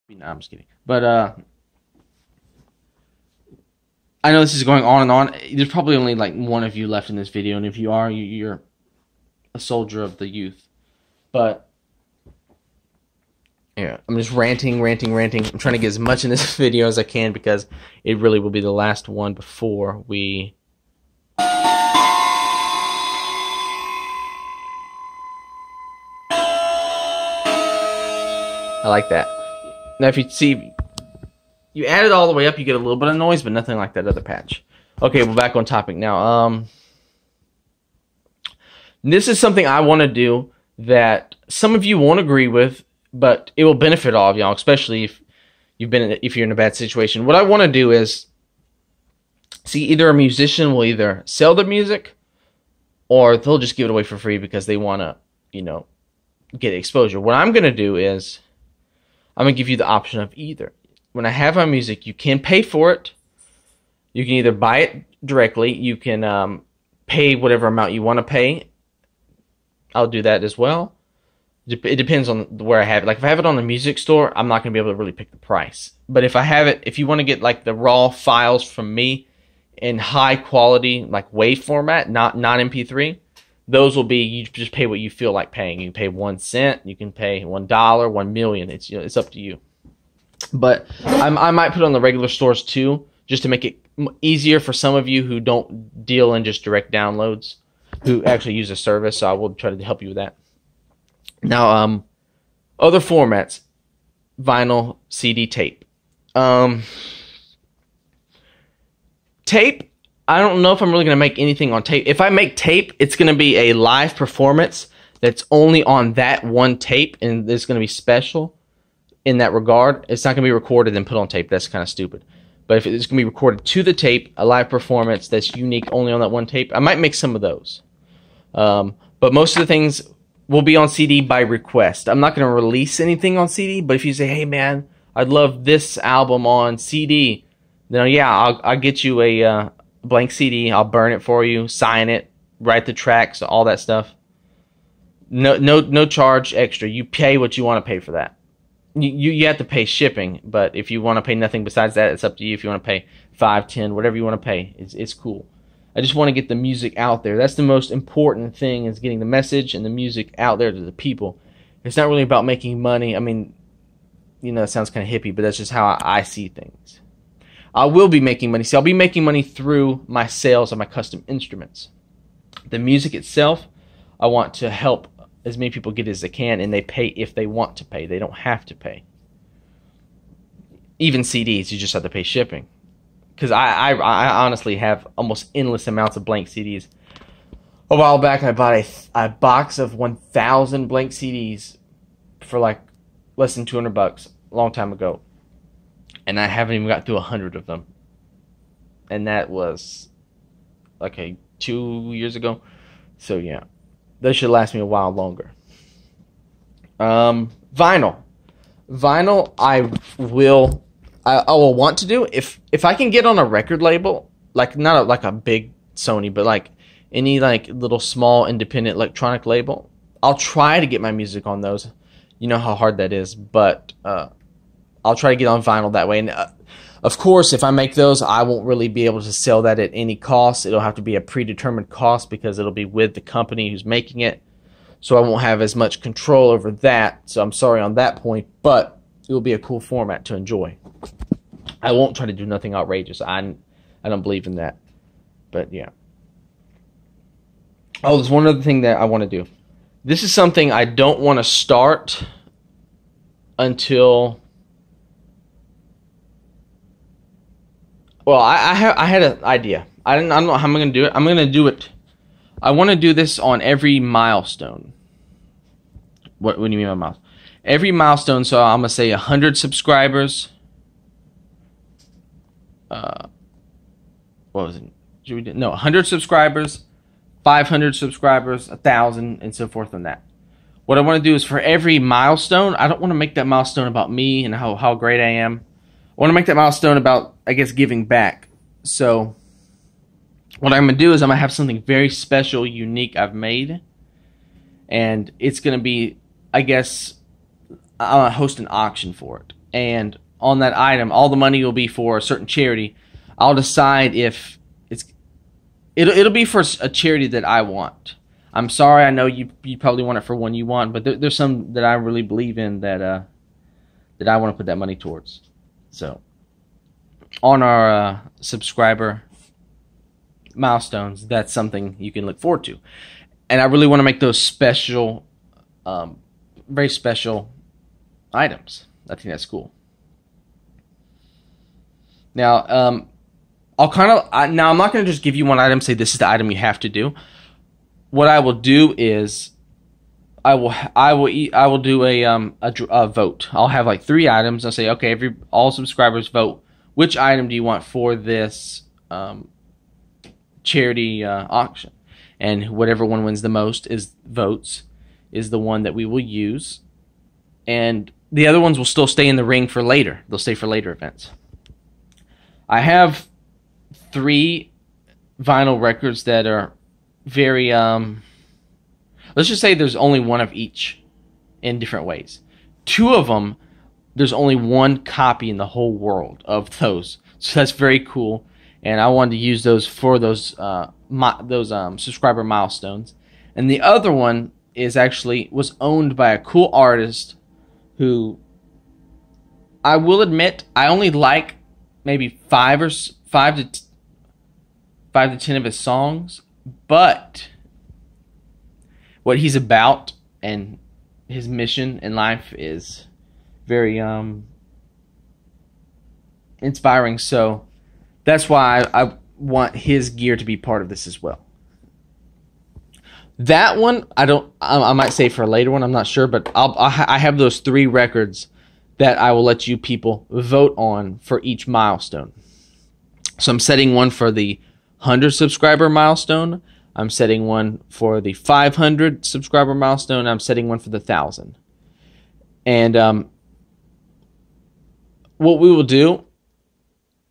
No, I'm just kidding. But I know this is going on and on. There's probably only like one of you left in this video, and if you are, you're a soldier of the youth. But yeah, I'm just ranting. I'm trying to get as much in this video as I can because it really will be the last one before we. I like that. Now, if you see, you add it all the way up, you get a little bit of noise, but nothing like that other patch. Okay, we're back on topic now. This is something I want to do that some of you won't agree with, but it will benefit all of y'all, especially if you're in a bad situation. What I want to do is see, either a musician will either sell their music, or they'll just give it away for free because they want to, get exposure. What I'm gonna do is I'm going to give you the option of either. When I have my music, you can pay for it. You can either buy it directly. You can pay whatever amount you want to pay. I'll do that as well. It depends on where I have it. Like if I have it on the music store, I'm not going to be able to really pick the price. But if I have it, if you want to get like the raw files from me in high quality, like WAV format, not MP3, those will be, you just pay what you feel like paying. You can pay 1 cent, you can pay $1, 1 million. It's up to you. But I might put it on the regular stores too, just to make it easier for some of you who don't deal in just direct downloads, who actually use a service. So I will try to help you with that. Now, other formats: vinyl, CD, tape. Tape. I don't know if I'm really going to make anything on tape. If I make tape, it's going to be a live performance that's only on that one tape, and it's going to be special in that regard. It's not going to be recorded and put on tape. That's kind of stupid. But if it's going to be recorded to the tape, a live performance that's unique only on that one tape, I might make some of those. But most of the things will be on CD by request. I'm not going to release anything on CD, but if you say, hey, man, I'd love this album on CD, then yeah, I'll get you a blank CD. I'll burn it for you, sign it, write the tracks, all that stuff. No charge extra. You pay what you want to pay for that. You have to pay shipping, but if you want to pay nothing besides that, it's up to you. If you want to pay 5, 10, whatever you want to pay, it's cool. I just want to get the music out there. That's the most important thing, is getting the message and the music out there to the people. It's not really about making money. I mean, it sounds kind of hippie, but that's just how I see things. I will be making money. See, I'll be making money through my sales of my custom instruments. The music itself, I want to help as many people get as they can, and they pay if they want to pay. They don't have to pay. Even CDs, you just have to pay shipping. Because I honestly have almost endless amounts of blank CDs. A while back, I bought a box of 1,000 blank CDs for like less than $200 a long time ago. And I haven't even got through 100 of them. And that was like 2 years ago. So yeah, that should last me a while longer. Vinyl. Vinyl, I will want to do if I can get on a record label, like not like a big Sony, but like any like little small independent electronic label. I'll try to get my music on those. You know how hard that is, but I'll try to get on vinyl that way. And of course, if I make those, I won't really be able to sell that at any cost. It'll have to be a predetermined cost because it'll be with the company who's making it. So I won't have as much control over that. So I'm sorry on that point, but it will be a cool format to enjoy. I won't try to do nothing outrageous. I don't believe in that. But yeah. Oh, there's one other thing that I want to do. This is something I don't want to start until... Well, I had an idea. I don't know how I'm going to do it. I'm going to do it. I want to do this on every milestone. What do you mean by milestone? Every milestone, so I'm going to say 100 subscribers. What was it? Should we do? No, 100 subscribers, 500 subscribers, 1,000, and so forth on that. What I want to do is for every milestone, I don't want to make that milestone about me and how great I am. I want to make that milestone about, I guess, giving back. So what I'm going to do is I'm going to have something very special, unique I've made. And it's going to be, I guess, I'll host an auction for it. and on that item, all the money will be for a certain charity. I'll decide if it'll be for a charity that I want. I'm sorry, I know you probably want it for one you want, but there's some that I really believe in that I want to put that money towards. So on our subscriber milestones, that's something you can look forward to. And I really want to make those special, very special items. I think that's cool. Now, I'm not going to just give you one item, say this is the item you have to do. What I will do is I will do a vote. I'll have like 3 items. I'll say, okay, all subscribers vote. Which item do you want for this charity auction? And whatever one wins the most votes is the one that we will use. And the other ones will still stay in the ring for later. They'll stay for later events. I have 3 vinyl records that are very, let's just say there's only one of each in different ways. 2 of them, there's only one copy in the whole world of those. So that's very cool. And I wanted to use those for those subscriber milestones. And the other one was owned by a cool artist who, I will admit, I only like maybe 5 to 10 of his songs, but what he's about and his mission in life is very inspiring. So that's why I want his gear to be part of this as well. That one, I might save for a later one. I'm not sure, but I have those 3 records that I will let you people vote on for each milestone. So I'm setting one for the 100 subscriber milestone. I'm setting one for the 500 subscriber milestone. I'm setting one for the 1,000. And what we will do,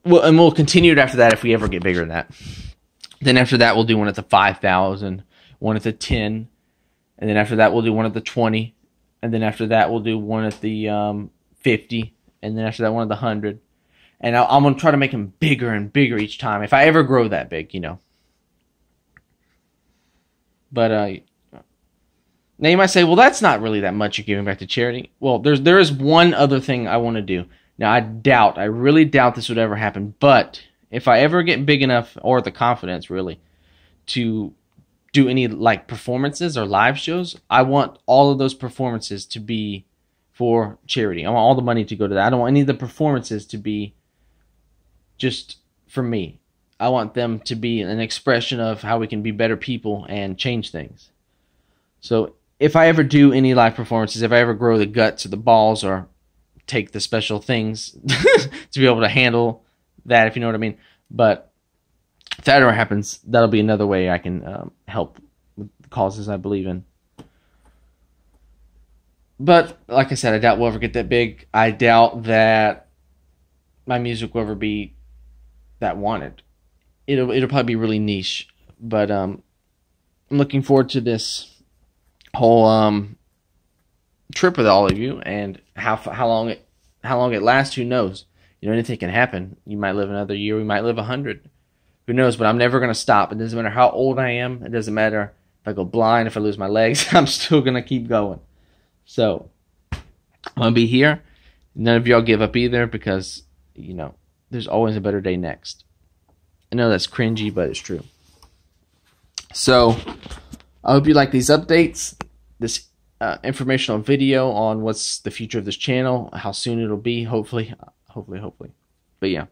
we'll continue it after that if we ever get bigger than that. Then after that, we'll do one at the 5,000, one at the 10, and then after that, we'll do one at the 20, and then after that, we'll do one at the 50, and then after that, one at the 100. And I'm going to try to make them bigger and bigger each time, if I ever grow that big, you know. But now you might say, well, that's not really that much you're giving back to charity. Well, there is one other thing I want to do. Now, I really doubt this would ever happen, but if I ever get big enough, or the confidence, really, to do any, like, performances or live shows, I want all of those performances to be for charity. I want all the money to go to that. I don't want any of the performances to be just for me. I want them to be an expression of how we can be better people and change things. So if I ever do any live performances, if I ever grow the guts or the balls or take the special things to be able to handle that, if you know what I mean. But if that ever happens, that'll be another way I can help with causes I believe in. But like I said, I doubt we'll ever get that big. I doubt that my music will ever be that wanted. It'll probably be really niche. But I'm looking forward to this whole trip with all of you, and how long it lasts, who knows? You know, anything can happen. You might live another year, we might live 100. Who knows? But I'm never gonna stop. It doesn't matter how old I am. It doesn't matter if I go blind, if I lose my legs. I'm still gonna keep going. So I'm gonna be here. None of y'all give up either, because you know there's always a better day next. I know that's cringy, but it's true. So I hope you like these updates, this informational video on what's the future of this channel, how soon it'll be, hopefully. But yeah.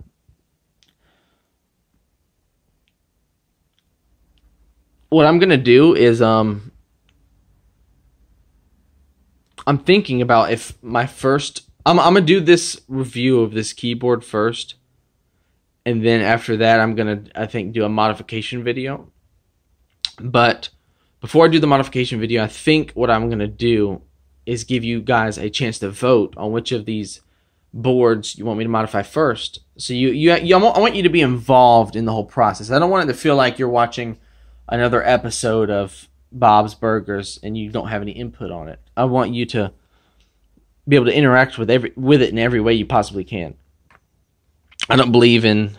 What I'm going to do is, I'm thinking about if my first, I'm going to do this review of this keyboard first. And then after that, I'm going to, I think, do a modification video. But before I do the modification video, I think what I'm going to do is give you guys a chance to vote on which of these boards you want me to modify first. So I want you to be involved in the whole process. I don't want it to feel like you're watching another episode of Bob's Burgers and you don't have any input on it. I want you to be able to interact with it in every way you possibly can. I don't believe in,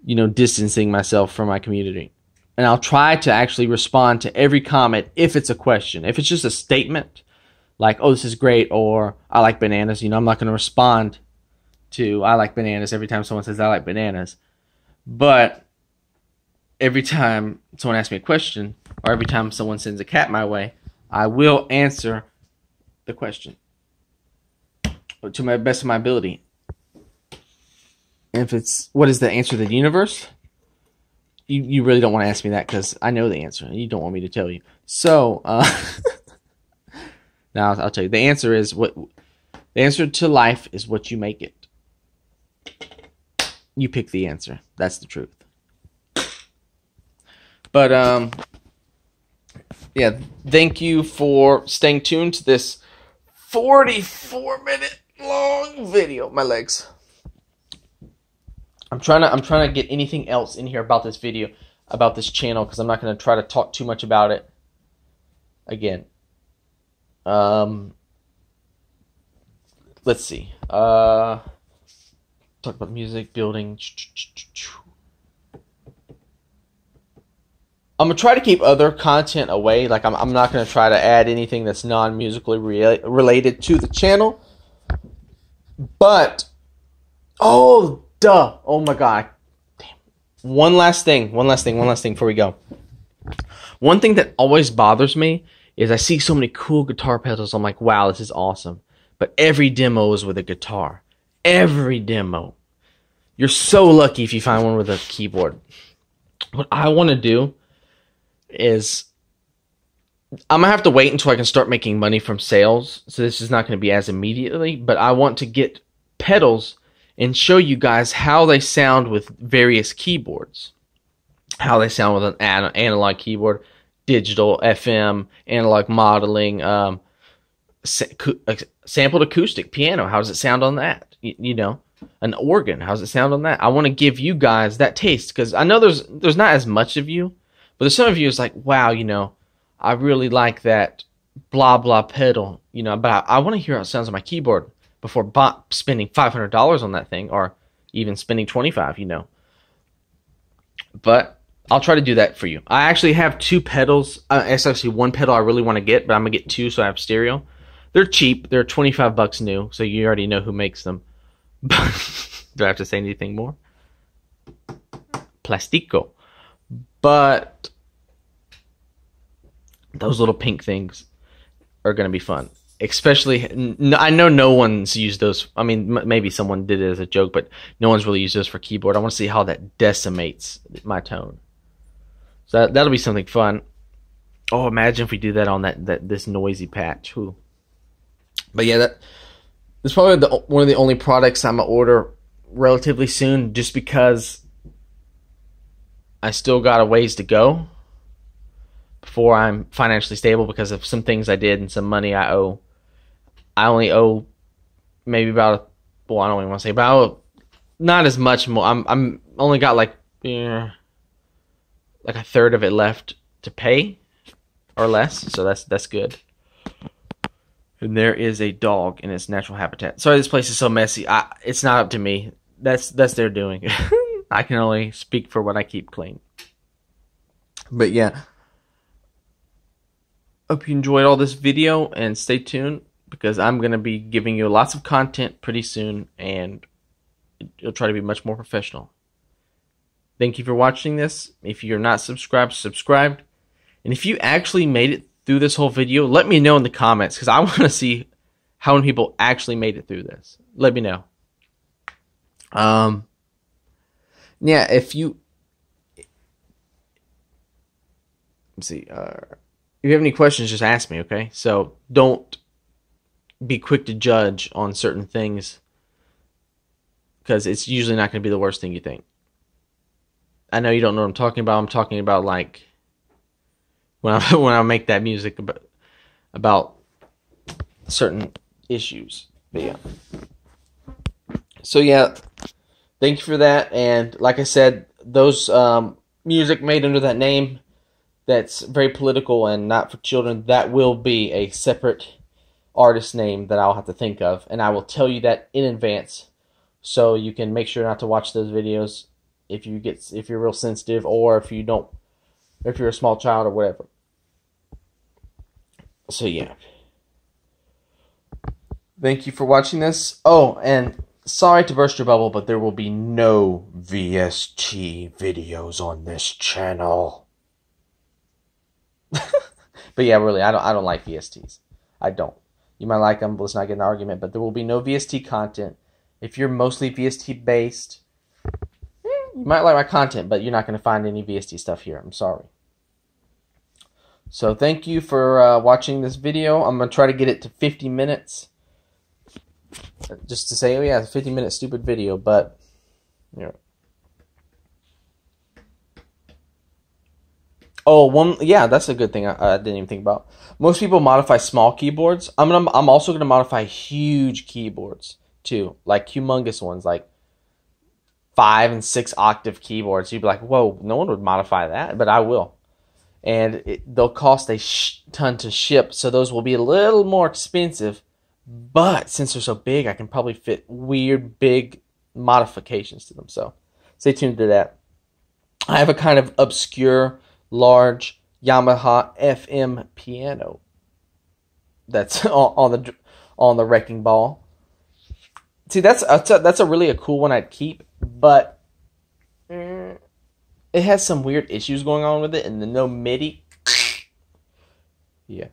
distancing myself from my community. And I'll try to actually respond to every comment if it's a question. If it's just a statement, like, oh, this is great, or I like bananas, I'm not going to respond to I like bananas every time someone says I like bananas. But every time someone asks me a question, or every time someone sends a cat my way, I will answer the question to my best of my ability. If it's, what is the answer to the universe? You really don't want to ask me that because I know the answer. You don't want me to tell you. So, now I'll tell you. The answer is the answer to life is what you make it. You pick the answer. That's the truth. But, yeah, thank you for staying tuned to this 44-minute long video. My legs. I'm trying to get anything else in here about this video, about this channel, because I'm not going to try to talk too much about it. Again. Let's see. Talk about music, building. I'm going to try to keep other content away. Like, I'm not going to try to add anything that's non-musically related to the channel. But, oh, duh. Oh, my God. Damn. One last thing before we go. One thing that always bothers me is I see so many cool guitar pedals. I'm like, wow, this is awesome. But every demo is with a guitar. Every demo. You're so lucky if you find one with a keyboard. What I want to do is I'm going to have to wait until I can start making money from sales. So this is not going to be as immediately. But I want to get pedals and show you guys how they sound with various keyboards. How they sound with an analog keyboard, digital, FM, analog modeling, sampled acoustic piano. How does it sound on that? An organ. How does it sound on that? I want to give you guys that taste because I know there's not as much of you, but there's some of you is like, wow, I really like that blah blah pedal, but I want to hear how it sounds on my keyboard before spending $500 on that thing, or even spending $25, But I'll try to do that for you. I actually have two pedals. It's actually one pedal I really want to get, but I'm going to get two so I have stereo. They're cheap. They're $25 new, so you already know who makes them. Do I have to say anything more? Plastico. But those little pink things are going to be fun. Especially, I know no one's used those. I mean, maybe someone did it as a joke, but no one's really used those for keyboard. I want to see how that decimates my tone. So that'll be something fun. Oh, imagine if we do that on this noisy patch. Ooh. But yeah, that's probably one of the only products I'm gonna order relatively soon, just because I still got a ways to go before I'm financially stable because of some things I did and some money I owe. I only owe maybe about I don't even want to say, but I owe not as much more. I'm only got like a third of it left to pay or less, so that's good. And there is a dog in its natural habitat. Sorry, this place is so messy. It's not up to me. That's their doing. I can only speak for what I keep clean. But yeah, hope you enjoyed all this video, and stay tuned because I'm going to be giving you lots of content pretty soon, and it'll try to be much more professional. Thank you for watching this. If you're not subscribed, subscribe. And if you actually made it through this whole video, let me know in the comments because I want to see how many people actually made it through this. Let me know. Yeah, if you let's see, if you have any questions, just ask me, okay? So don't be quick to judge on certain things because it's usually not going to be the worst thing you think. I know you don't know what I'm talking about. I'm talking about like when I make that music about certain issues. But yeah. So yeah, thank you for that. And like I said, those music made under that name that's very political and not for children, that will be a separate artist name that I'll have to think of, and I will tell you that in advance, so you can make sure not to watch those videos if you're real sensitive, or if you're a small child or whatever. So yeah. Thank you for watching this. Oh, and sorry to burst your bubble, but there will be no VST videos on this channel. But yeah, really, I don't like VSTs. I don't. You might like them, but let's not get an argument. But there will be no VST content. If you're mostly VST based, you might like my content, but you're not going to find any VST stuff here. I'm sorry. So thank you for watching this video. I'm going to try to get it to 50 minutes. Just to say, oh yeah, it's a 50-minute stupid video, but yeah. Oh, yeah, that's a good thing I didn't even think about. Most people modify small keyboards. I'm also gonna modify huge keyboards too, like humongous ones, like 5 and 6 octave keyboards. You'd be like, whoa, no one would modify that, but I will. And they'll cost a ton to ship, so those will be a little more expensive. But since they're so big, I can probably fit weird big modifications to them. So stay tuned to that. I have a kind of obscure, large Yamaha FM piano that's on the wrecking ball. See, that's a really cool one I'd keep, but it has some weird issues going on with it, and the no MIDI. Yeah.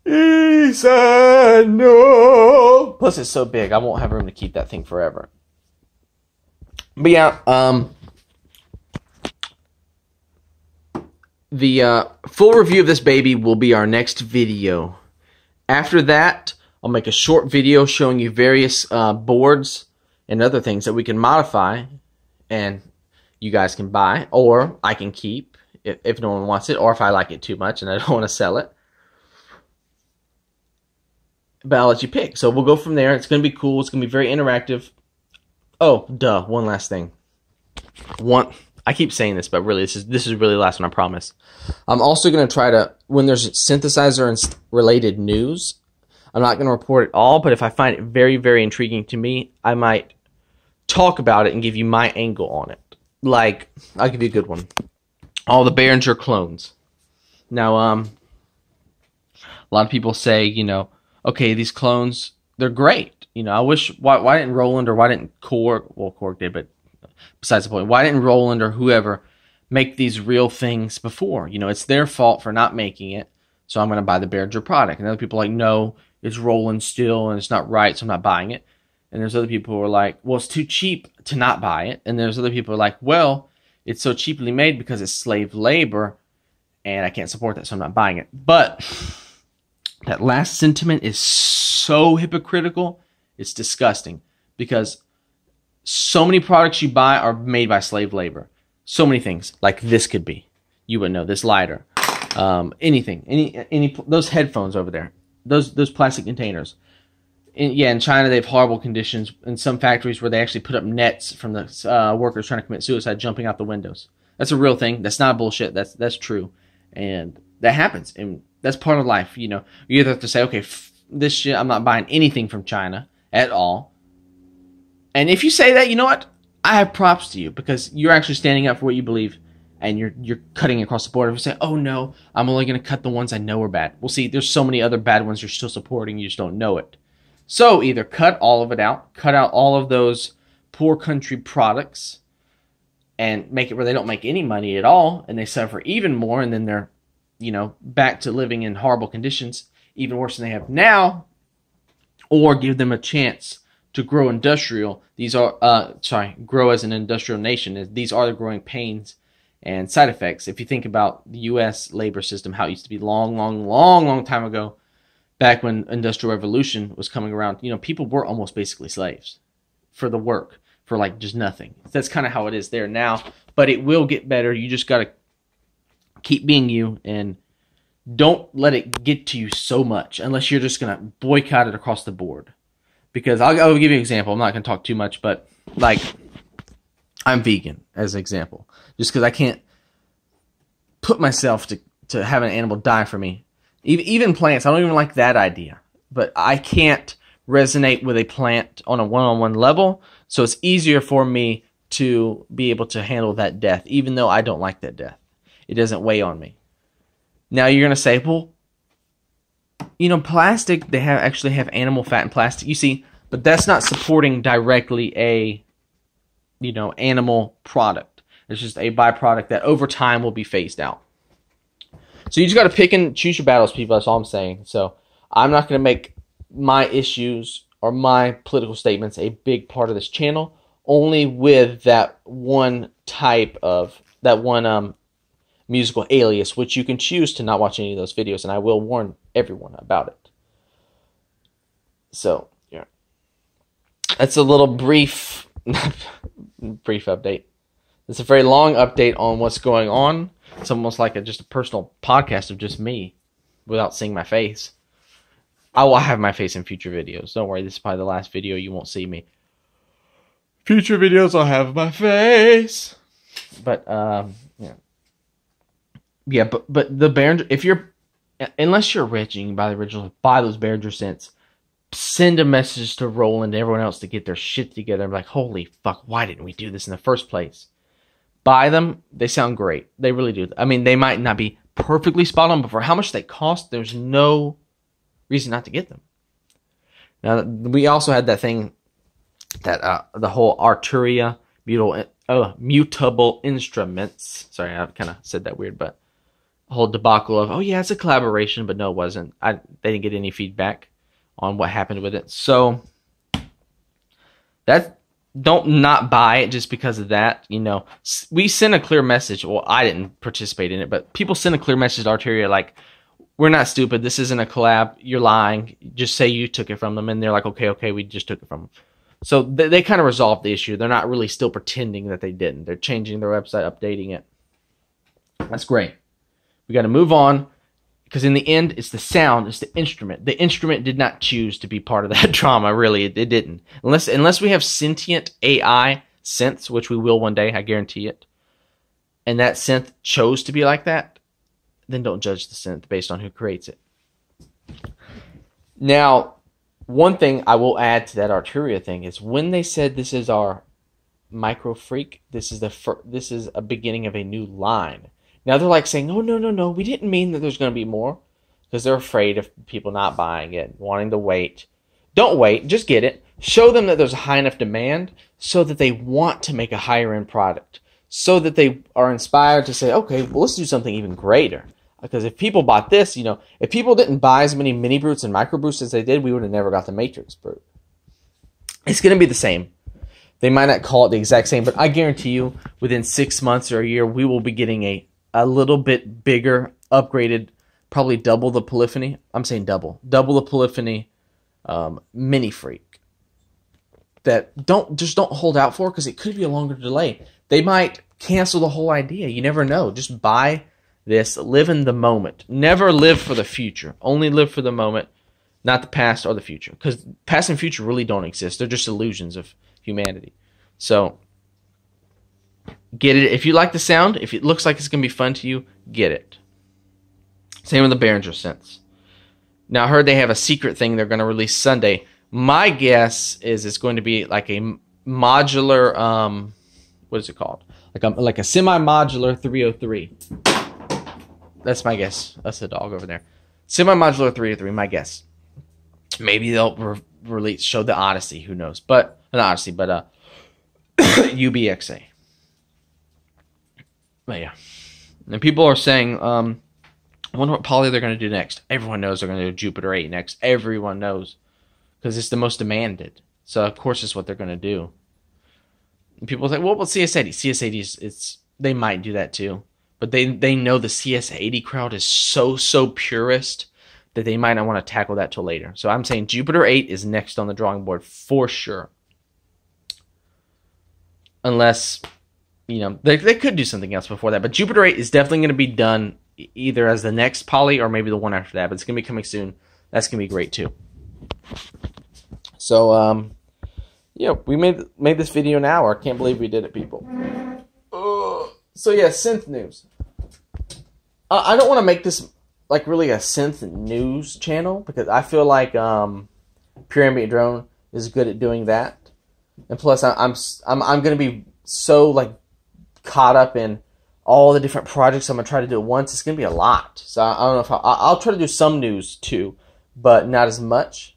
He said no. Plus, it's so big, I won't have room to keep that thing forever. But yeah, the full review of this baby will be our next video. After that, I'll make a short video showing you various boards and other things that we can modify, and you guys can buy, or I can keep if no one wants it, or if I like it too much and I don't want to sell it. But I'll let you pick. So we'll go from there. It's going to be cool. It's going to be very interactive. Oh, duh. One last thing. I keep saying this, but really, this is really the last one, I promise. I'm also going to try to, when there's synthesizer and related news, I'm not going to report it all, but if I find it very, very intriguing to me, I might talk about it and give you my angle on it. Like, I'll give you a good one. All the Behringer clones. Now, a lot of people say, you know, okay, these clones, they're great. You know, I wish, why didn't Roland or why didn't Korg, well, Korg did, but besides the point, why didn't Roland or whoever make these real things before? You know, it's their fault for not making it, so I'm going to buy the Behringer product. And other people are like, no, it's Roland still, and it's not right, so I'm not buying it. And there's other people who are like, well, it's too cheap to not buy it. And there's other people who are like, well, it's so cheaply made because it's slave labor, and I can't support that, so I'm not buying it. But that last sentiment is so hypocritical, it's disgusting. Because so many products you buy are made by slave labor. So many things, like this could be. You would know, this lighter. Anything. Any those headphones over there. Those plastic containers. In China, they have horrible conditions. In some factories where they actually put up nets from the workers trying to commit suicide jumping out the windows. That's a real thing. That's not bullshit. That's true. And that happens. And that's part of life. You know, you either have to say, okay, this shit, I'm not buying anything from China at all. And if you say that, you know what? I have props to you, because you're actually standing up for what you believe, and you're cutting across the board. If you say, oh no, I'm only going to cut the ones I know are bad. Well, see, there's so many other bad ones you're still supporting, you just don't know it. So either cut all of it out, cut out all of those poor country products, and make it where they don't make any money at all, and they suffer even more, and then they're, you know, back to living in horrible conditions, even worse than they have now, or give them a chance to grow industrial. These are, grow as an industrial nation. These are the growing pains and side effects. If you think about the U.S. labor system, how it used to be long time ago, back when Industrial Revolution was coming around, you know, people were almost basically slaves for the work, for like just nothing. That's kind of how it is there now, but it will get better. You just got to keep being you, and don't let it get to you so much unless you're just going to boycott it across the board. Because I'll give you an example. I'm not going to talk too much, but like, I'm vegan as an example. Just because I can't put myself to have an animal die for me. Even plants, I don't even like that idea. but I can't resonate with a plant on a one-on-one level, so it's easier for me to be able to handle that death, even though I don't like that death. It doesn't weigh on me. Now you're going to say, well, you know, plastic, they actually have animal fat in plastic, you see, but that's not supporting directly a, you know, animal product. It's just a byproduct that over time will be phased out. So you just got to pick and choose your battles, people. That's all I'm saying. So I'm not going to make my issues or my political statements a big part of this channel, only with that one type of, that one musical alias, which you can choose to not watch any of those videos, and I will warn everyone about it. So, yeah. That's a little brief update. It's a very long update on what's going on. It's almost like just a personal podcast of just me without seeing my face. I will have my face in future videos. Don't worry, this is probably the last video you won't see me. Future videos I'll have my face. But, yeah. Yeah, but the Behringer, if you're, unless you're rich and you can buy the originals, buy those Behringer scents. Send a message to Roland and everyone else to get their shit together. I'm like, holy fuck, why didn't we do this in the first place? Buy them. They sound great. They really do. I mean, they might not be perfectly spot on, but for how much they cost, there's no reason not to get them. Now, we also had that thing, that the whole Arturia mutable instruments. Sorry, I kind of said that weird, but a whole debacle of, oh yeah, it's a collaboration, but no, it wasn't. They didn't get any feedback on what happened with it. So that, don't not buy it just because of that. You know, we sent a clear message. Well, I didn't participate in it, but people sent a clear message to Arturia like, we're not stupid. This isn't a collab. You're lying. Just say you took it from them. And they're like, okay, we just took it from them. So they kind of resolved the issue. They're not really still pretending that they didn't. They're changing their website, updating it. That's great. We got to move on, because in the end, it's the sound, it's the instrument. The instrument did not choose to be part of that drama, really. It didn't. Unless we have sentient AI synths, which we will one day, I guarantee it, and that synth chose to be like that, then don't judge the synth based on who creates it. Now, one thing I will add to that Arturia thing is when they said this is our micro freak, this is a beginning of a new line. Now they're like saying, oh, no, we didn't mean that there's going to be more, because they're afraid of people not buying it, wanting to wait. Don't wait, just get it. Show them that there's a high enough demand so that they want to make a higher end product, so that they are inspired to say, okay, well, let's do something even greater. Because if people bought this, you know, if people didn't buy as many mini brutes and micro brutes as they did, we would have never got the Matrix brute. It's going to be the same. They might not call it the exact same, but I guarantee you within 6 months or a year, we will be getting a little bit bigger, upgraded, probably double the polyphony. I'm saying double the polyphony mini freak. That don't hold out for, because it could be a longer delay. They might cancel the whole idea. You never know. Just buy this, live in the moment. Never live for the future. Only live for the moment, not the past or the future. Because past and future really don't exist. They're just illusions of humanity. So, get it. If you like the sound, if it looks like it's going to be fun to you, get it. Same with the Behringer synths. Now, I heard they have a secret thing they're going to release Sunday. My guess is it's going to be like a modular, what is it called? Like a semi-modular 303. That's my guess. That's the dog over there. Semi-modular 303, my guess. Maybe they'll show the Odyssey. Who knows? But not Odyssey, but UBXA. But yeah. And people are saying, I wonder what poly they're going to do next. Everyone knows they're going to do Jupiter 8 next. Everyone knows. Because it's the most demanded. So, of course, it's what they're going to do. And people say, well, CS80. CS80, they might do that too. But they know the CS80 crowd is so purist that they might not want to tackle that till later. So I'm saying Jupiter 8 is next on the drawing board for sure. Unless, you know, they could do something else before that. But Jupiter 8 is definitely going to be done either as the next poly or maybe the one after that. But it's going to be coming soon. That's going to be great too. So, yeah, we made this video an hour. I can't believe we did it, people. So, yeah, synth news. I don't want to make this like really a synth news channel, because I feel like Pure Ambient Drone is good at doing that. And plus, I'm gonna be so like caught up in all the different projects I'm gonna try to do at once. It's gonna be a lot. So I don't know if I'll try to do some news too, but not as much.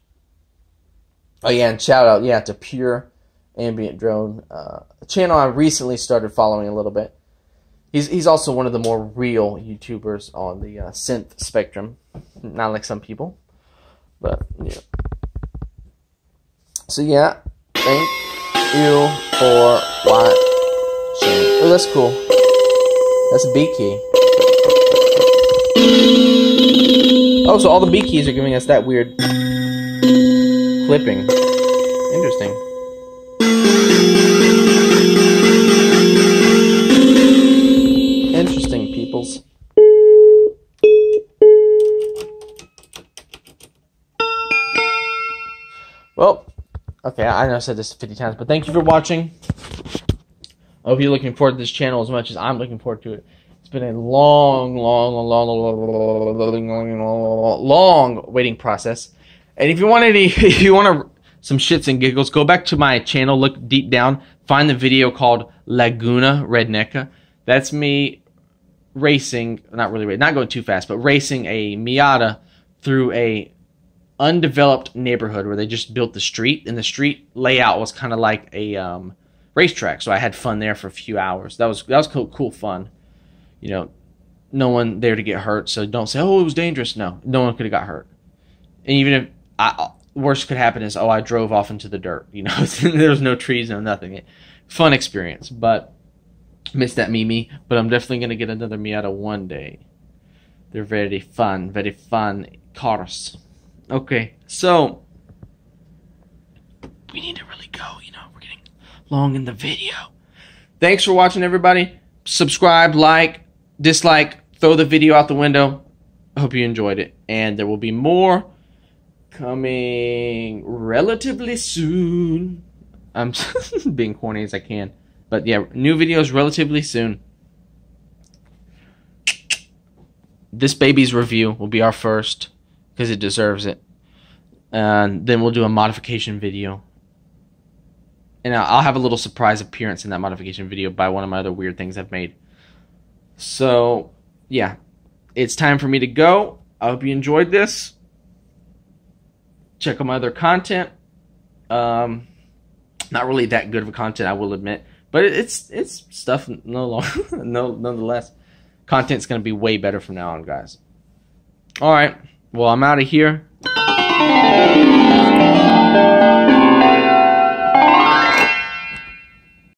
Oh yeah, and shout out to Pure Ambient Drone, a channel I recently started following a little bit. He's also one of the more real YouTubers on the synth spectrum, not like some people, but yeah. So yeah, thank you for watching. Oh, that's cool. That's a B key. Oh, so all the B keys are giving us that weird clipping. Interesting. Interesting, peoples. Well, okay, I know I said this 50 times, but thank you for watching. I hope you're looking forward to this channel as much as I'm looking forward to it. It's been a long waiting process. And if you want some shits and giggles, go back to my channel, look deep down, find the video called Laguna Redneca. That's me racing, not going too fast, but racing a Miata through a undeveloped neighborhood where they just built the street, and the street layout was kind of like a racetrack. So I had fun there for a few hours. That was cool fun. You know, no one there to get hurt, so don't say, oh, it was dangerous. No one could have got hurt. And even if worst could happen is, oh, I drove off into the dirt. You know, there was no trees, no nothing. Fun experience, but missed that Mimi. But I'm definitely gonna get another Miata one day. They're very fun cars. Okay, so we need to really go. You know, we're getting long in the video. Thanks for watching, everybody. Subscribe, like, dislike, throw the video out the window. I hope you enjoyed it, and there will be more coming relatively soon. I'm being corny as I can, but yeah, new videos relatively soon. This baby's review will be our first, because it deserves it, and then we'll do a modification video, and I'll have a little surprise appearance in that modification video by one of my other weird things I've made. So yeah, it's time for me to go. I hope you enjoyed this. Check out my other content. Not really that good of a content, I will admit, but it's stuff nonetheless. Content's gonna be way better from now on, guys. All right, well, I'm out of here.